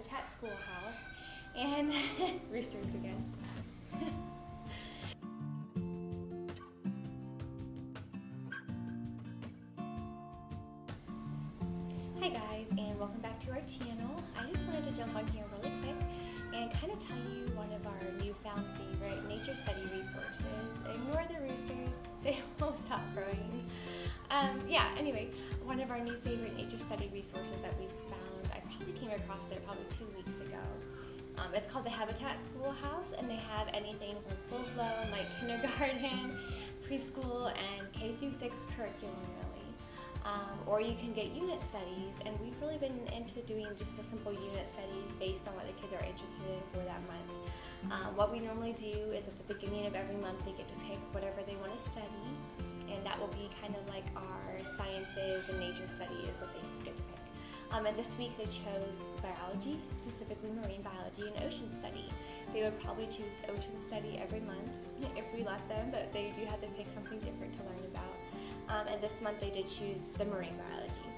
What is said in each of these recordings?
Habitat Schoolhouse, and roosters again. Hi guys, and welcome back to our channel. I just wanted to jump on here really quick and kind of tell you one of our newfound favorite nature study resources. Ignore the roosters, they won't stop growing. Anyway, one of our new favorite nature study resources that we've found, I probably came across it probably 2 weeks ago. It's called the Habitat Schoolhouse, and they have anything from full-blown like kindergarten, preschool, and K through 6 curriculum really. Or you can get unit studies, and we've really been into doing just the simple unit studies based on what the kids are interested in for that month. What we normally do is at the beginning of every month they get to pick whatever they want to study, and that will be kind of like our sciences and nature study is what they get to pick. And this week they chose biology, specifically marine biology and ocean study. They would probably choose ocean study every month if we let them, but they do have to pick something different to learn about. And this month they did choose the marine biology.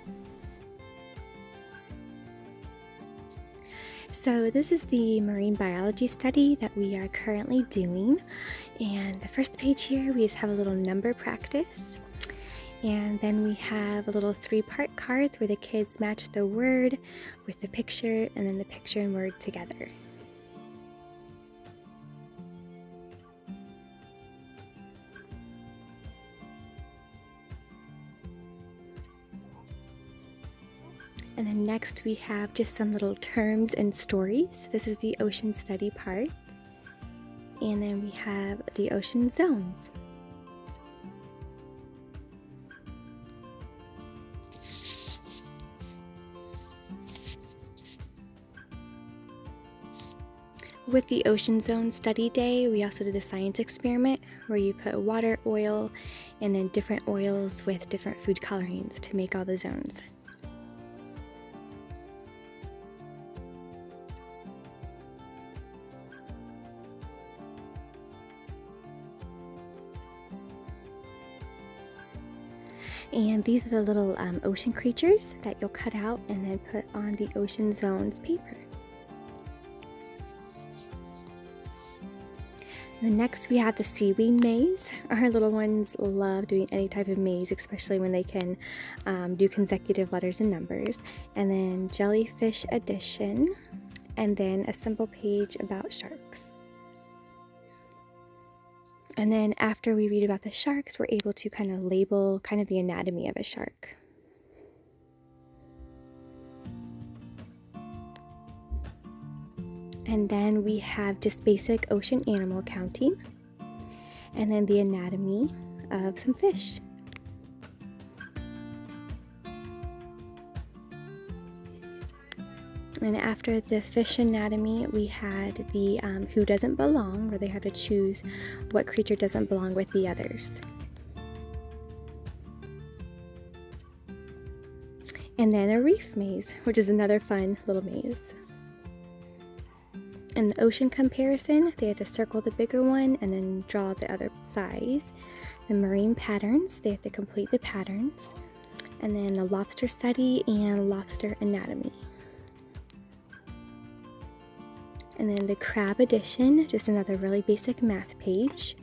So this is the marine biology study that we are currently doing, and the first page here we just have a little number practice, and then we have a little 3-part cards where the kids match the word with the picture and then the picture and word together. And then next we have just some little terms and stories. This is the ocean study part. And then we have the ocean zones. With the ocean zone study day, we also did a science experiment where you put water, oil, and then different oils with different food colorings to make all the zones. And these are the little ocean creatures that you'll cut out and then put on the ocean zones paper. And then next we have the seaweed maze. Our little ones love doing any type of maze, especially when they can do consecutive letters and numbers. And then jellyfish edition, and then a simple page about sharks. And then after we read about the sharks, we're able to kind of label kind of the anatomy of a shark. And then we have just basic ocean animal counting, and then the anatomy of some fish. And after the fish anatomy, we had the who doesn't belong, where they have to choose what creature doesn't belong with the others. And then a reef maze, which is another fun little maze. In the ocean comparison, they have to circle the bigger one and then draw the other size. The marine patterns, they have to complete the patterns. And then the lobster study and lobster anatomy. And then the crab edition, just another really basic math page.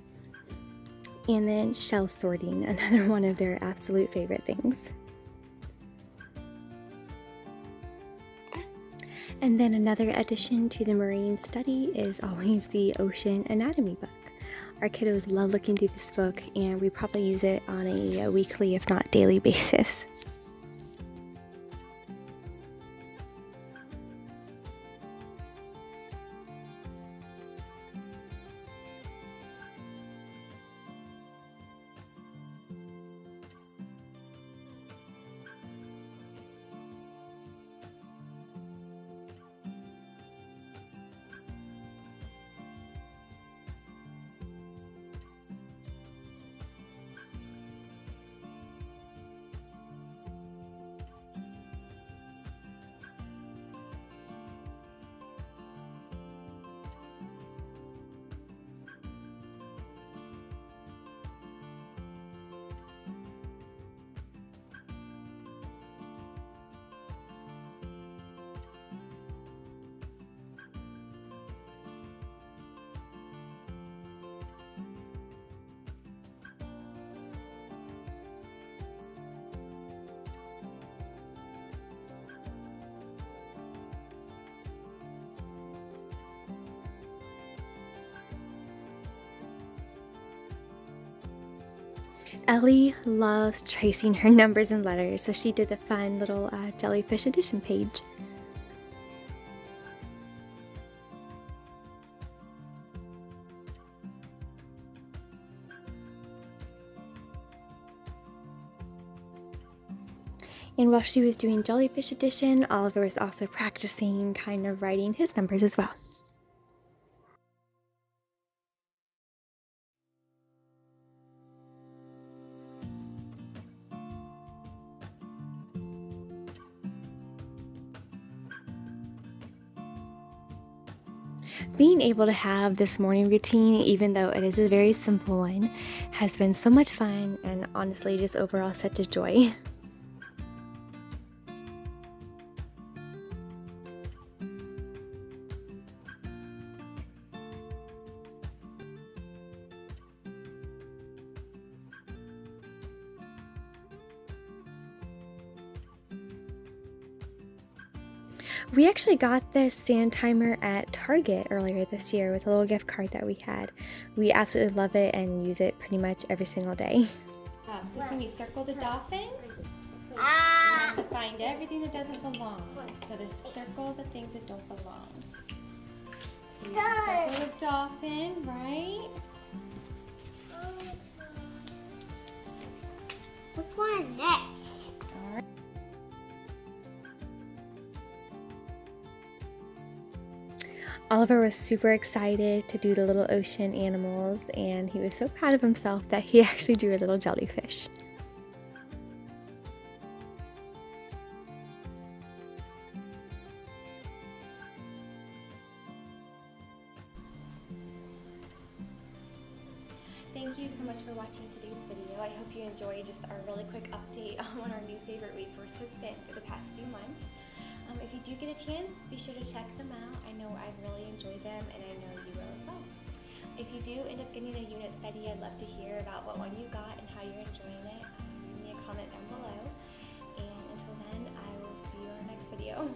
And then shell sorting, another one of their absolute favorite things. And then another addition to the marine study is always the ocean anatomy book. Our kiddos love looking through this book, and we probably use it on a weekly, if not daily basis. Ellie loves tracing her numbers and letters, so she did the fun little jellyfish addition page. And while she was doing jellyfish addition, Oliver was also practicing kind of writing his numbers as well. Being able to have this morning routine, even though it is a very simple one, has been so much fun and honestly just overall such a joy. We actually got this sand timer at Target earlier this year with a little gift card that we had. We absolutely love it and use it pretty much every single day. So can we circle the dolphin? You have to find everything that doesn't belong. So to circle the things that don't belong. So you have to circle the dolphin, right? Which one is next? All right. Oliver was super excited to do the little ocean animals, and he was so proud of himself that he actually drew a little jellyfish. Thank you so much for watching today's video. I hope you enjoyed just our really quick update on what our new favorite resource has been for the past few months. If you do get a chance, be sure to check them out. I know I've really enjoyed them, and I know you will as well. If you do end up getting a unit study, I'd love to hear about what one you got and how you're enjoying it. Leave me a comment down below. And until then, I will see you on our next video.